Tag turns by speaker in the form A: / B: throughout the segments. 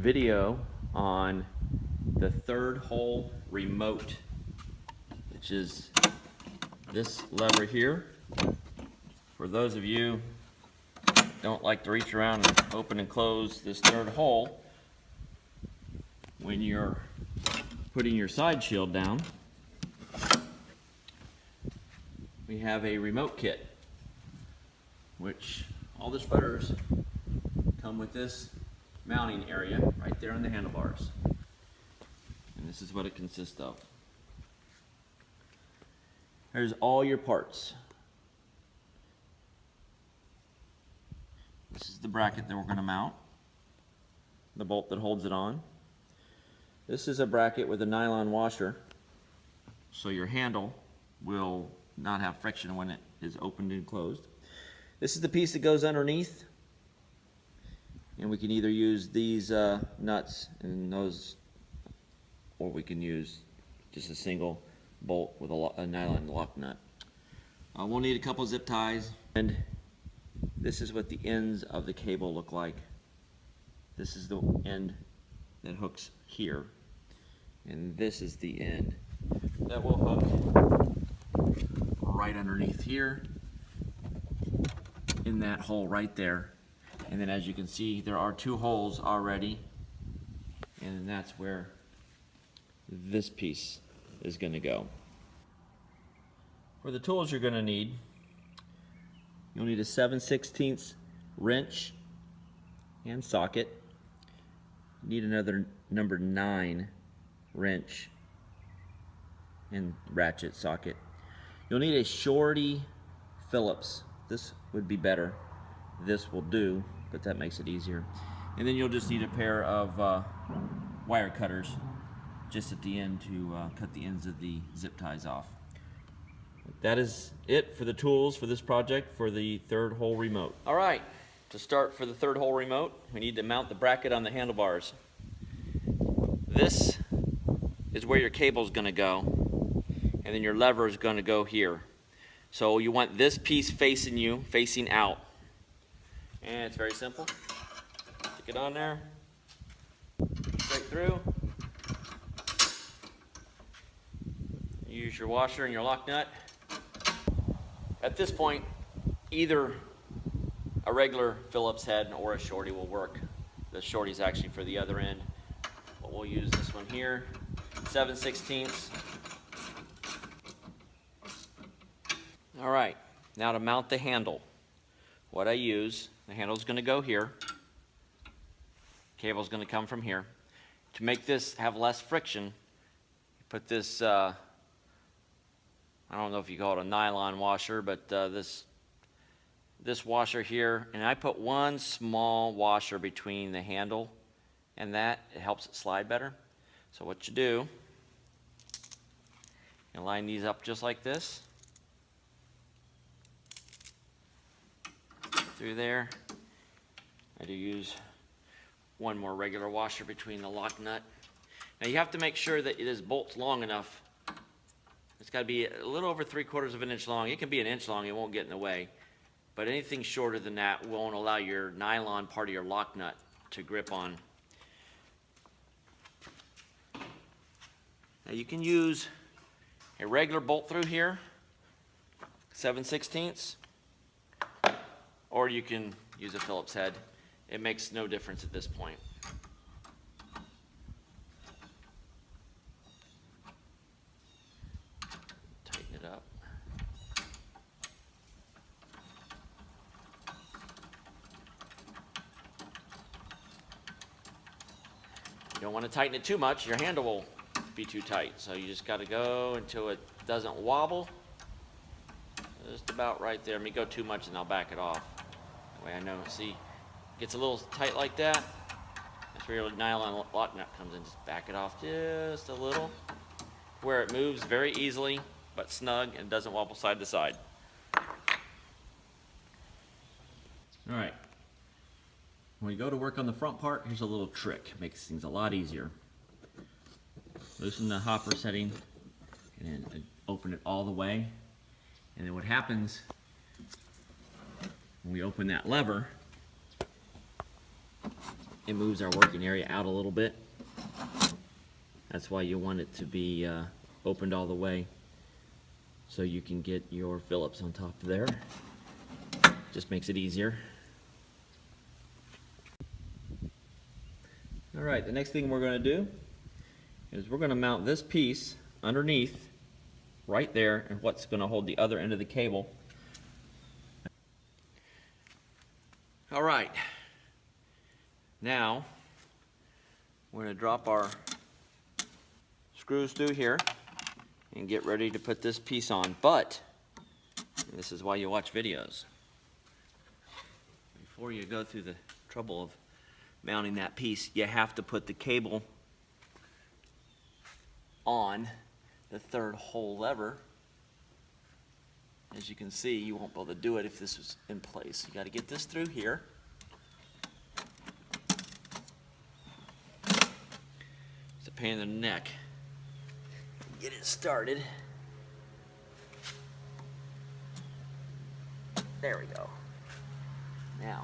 A: video on the third hole remote, which is this lever here. For those of you who don't like to reach around and open and close this third hole, when you're putting your side shield down, we have a remote kit, which all the sputters come with this mounting area right there on the handlebars. And this is what it consists of. There's all your parts. This is the bracket that we're going to mount, the bolt that holds it on. This is a bracket with a nylon washer, so your handle will not have friction when it is opened and closed. This is the piece that goes underneath, and we can either use these nuts and those, or we can use just a single bolt with a nylon lock nut. We'll need a couple zip ties, and this is what the ends of the cable look like. This is the end that hooks here, and this is the end that will hook right underneath here in that hole right there. And then, as you can see, there are two holes already, and that's where this piece is going to go. For the tools you're going to need, you'll need a 7/16 wrench and socket. You need another number 9 wrench and ratchet socket. You'll need a shorty Phillips. This would be better. This will do, but that makes it easier. And then you'll just need a pair of wire cutters just at the end to cut the ends of the zip ties off. That is it for the tools for this project for the third hole remote. All right, to start for the third hole remote, we need to mount the bracket on the handlebars. This is where your cable is going to go, and then your lever is going to go here. So you want this piece facing you, facing out. And it's very simple. Stick it on there, straight through. Use your washer and your lock nut. At this point, either a regular Phillips head or a shorty will work. The shorty is actually for the other end, but we'll use this one here, 7/16. All right, now to mount the handle. What I use, the handle is going to go here. Cable is going to come from here. To make this have less friction, you put this, I don't know if you call it a nylon washer, but this washer here, and I put one small washer between the handle and that. It helps it slide better. So what you do, you line these up just like this. Through there. I do use one more regular washer between the lock nut. Now you have to make sure that this bolt's long enough. It's got to be a little over 3/4 of an inch long. It can be an inch long, it won't get in the way. But anything shorter than that won't allow your nylon part of your lock nut to grip on. Now you can use a regular bolt through here, 7/16. Or you can use a Phillips head. It makes no difference at this point. Tighten it up. You don't want to tighten it too much. Your handle will be too tight. So you just got to go until it doesn't wobble. Just about right there. Let me go too much and I'll back it off. That way I know. See, it gets a little tight like that. That's where your nylon lock nut comes in. Just back it off just a little, where it moves very easily but snug and doesn't wobble side to side. All right. When we go to work on the front part, here's a little trick. It makes things a lot easier. Loosen the hopper setting and then open it all the way. And then what happens when we open that lever, it moves our working area out a little bit. That's why you want it to be opened all the way, so you can get your Phillips on top of there. Just makes it easier. All right, the next thing we're going to do is we're going to mount this piece underneath right there, and what's going to hold the other end of the cable. All right, now we're going to drop our screws through here and get ready to put this piece on. But this is why you watch videos. Before you go through the trouble of mounting that piece, you have to put the cable on the third hole lever. As you can see, you won't be able to do it if this was in place. You got to get this through here. It's a pain in the neck. Get it started. There we go. Now,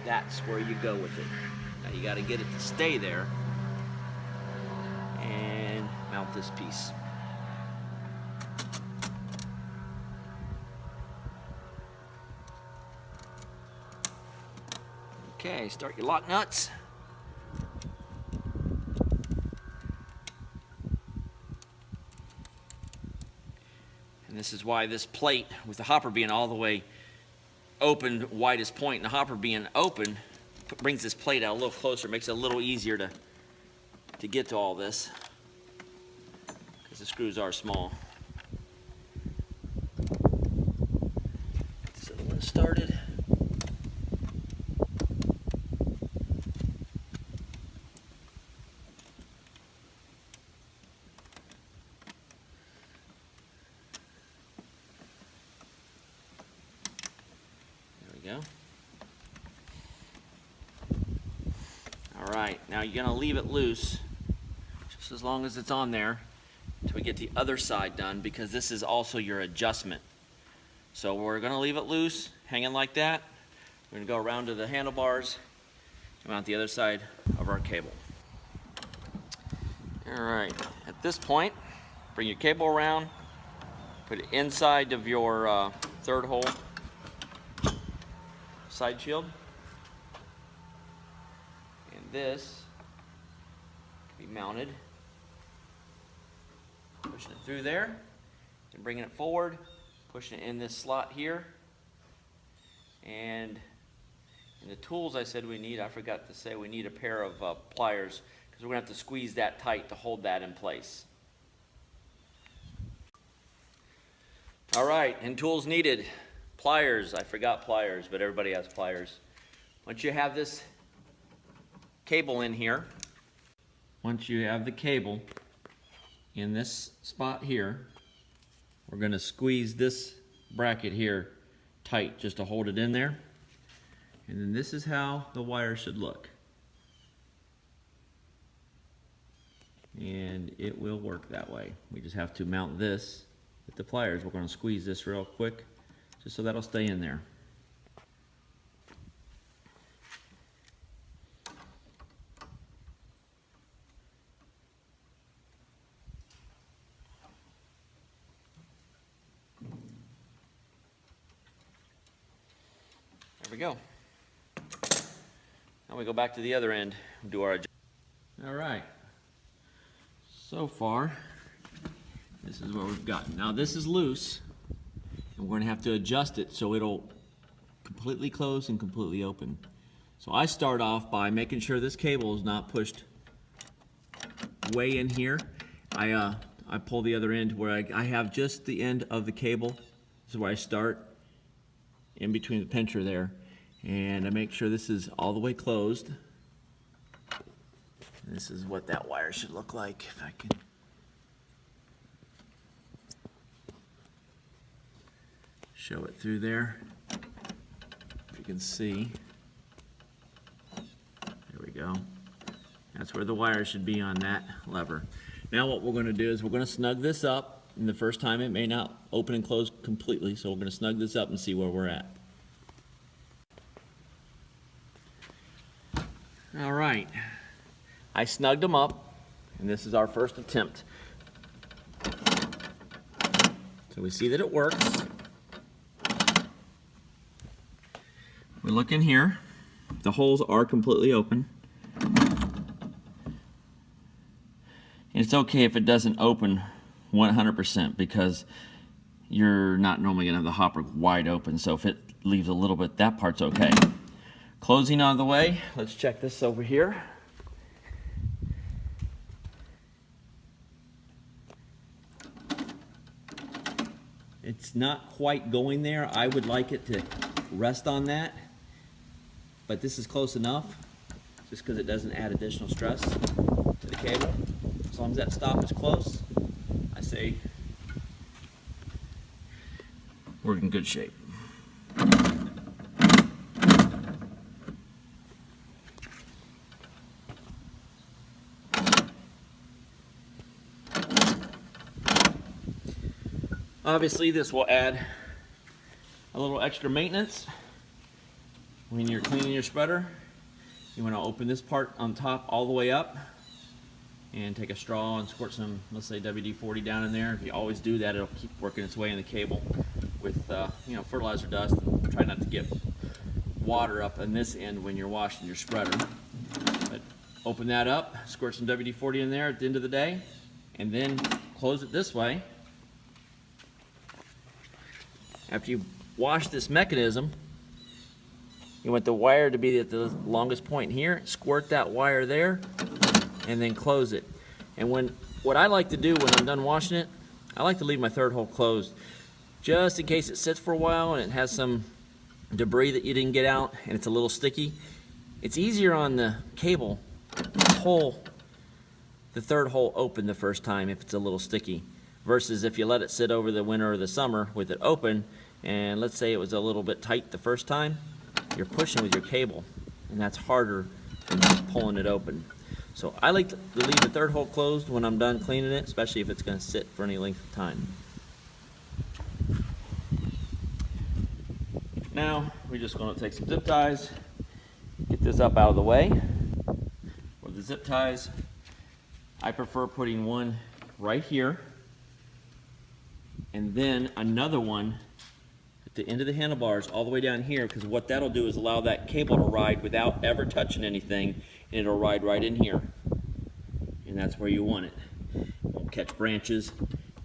A: that's where you go with it. Now you got to get it to stay there and mount this piece. Okay, start your lock nuts. And this is why this plate, with the hopper being all the way open, widest point, and the hopper being open, brings this plate out a little closer, makes it a little easier to get to all this, because the screws are small. Get this other one started. Go. All right, now you're going to leave it loose just as long as it's on there until we get the other side done, because this is also your adjustment. So we're going to leave it loose, hanging like that. We're going to go around to the handlebars and mount the other side of our cable. All right, at this point, bring your cable around, put it inside of your third hole side shield, and this can be mounted, pushing it through there and bringing it forward, pushing it in this slot here. And in the tools I said we need, I forgot to say we need a pair of pliers, because we're going to have to squeeze that tight to hold that in place. All right, and tools needed. Pliers, I forgot pliers, but everybody has pliers. Once you have this cable in here, once you have the cable in this spot here, we're going to squeeze this bracket here tight just to hold it in there. And then this is how the wire should look. And it will work that way. We just have to mount this with the pliers. We're going to squeeze this real quick, just so that'll stay in there. There we go. Now we go back to the other end and do our adjustment. All right. So far, this is what we've got. Now this is loose. And we're going to have to adjust it so it'll completely close and completely open. So I start off by making sure this cable is not pushed way in here. I pull the other end where I have just the end of the cable. This is where I start, in between the pincher there. And I make sure this is all the way closed. And this is what that wire should look like, if I can. Show it through there, if you can see. There we go. That's where the wire should be on that lever. Now what we're going to do is we're going to snug this up, and the first time it may not open and close completely, so we're going to snug this up and see where we're at. All right, I snugged them up, and this is our first attempt. So we see that it works. We look in here, the holes are completely open. And it's okay if it doesn't open 100% because you're not normally gonna have the hopper wide open, so if it leaves a little bit, that part's okay. Closing out of the way, let's check this over here. It's not quite going there. I would like it to rest on that, but this is close enough, just because it doesn't add additional stress to the cable. As long as that stop is close, I say we're in good shape. Obviously, this will add a little extra maintenance when you're cleaning your spreader. You want to open this part on top all the way up and take a straw and squirt some, let's say, WD-40 down in there. If you always do that, it'll keep working its way in the cable with fertilizer dust. And try not to get water up on this end when you're washing your spreader. But open that up, squirt some WD-40 in there at the end of the day, and then close it this way. After you wash this mechanism, you want the wire to be at the longest point here. Squirt that wire there, and then close it. And what I like to do when I'm done washing it, I like to leave my third hole closed, just in case it sits for a while and it has some debris that you didn't get out and it's a little sticky. It's easier on the cable to pull the third hole open the first time if it's a little sticky, versus if you let it sit over the winter or the summer with it open, and let's say it was a little bit tight the first time, you're pushing with your cable, and that's harder than just pulling it open. So I like to leave the third hole closed when I'm done cleaning it, especially if it's going to sit for any length of time. Now we're just going to take some zip ties, get this up out of the way. For the zip ties, I prefer putting one right here and then another one at the end of the handlebars all the way down here, because what that'll do is allow that cable to ride without ever touching anything, and it'll ride right in here, and that's where you want it. It won't catch branches,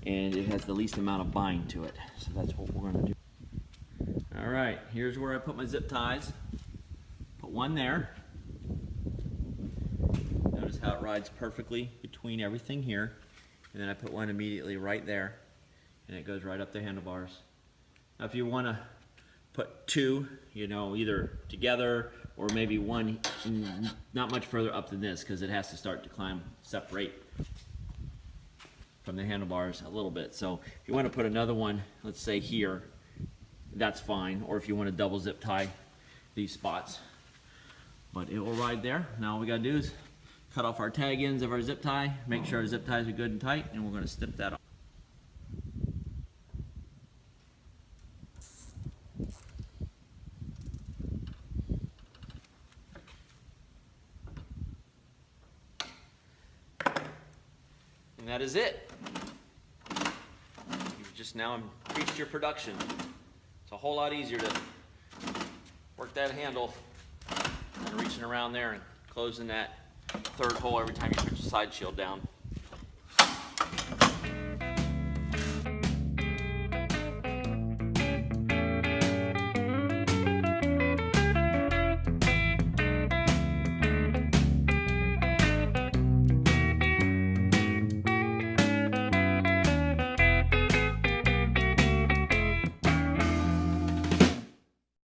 A: and it has the least amount of bind to it, so that's what we're going to do. Alright, here's where I put my zip ties. Put one there. Notice how it rides perfectly between everything here, and then I put one immediately right there, and it goes right up the handlebars. Now if you want to put two, either together or maybe one not much further up than this, because it has to start to separate from the handlebars a little bit. So if you want to put another one, let's say here, that's fine, or if you want to double zip tie these spots. But it will ride there. Now all we got to do is cut off our tag ends of our zip tie, make sure our zip ties are good and tight, and we're going to snip that off. And that is it. You've just now increased your production. It's a whole lot easier to work that handle than reaching around there and closing that third hole every time you put your side shield down.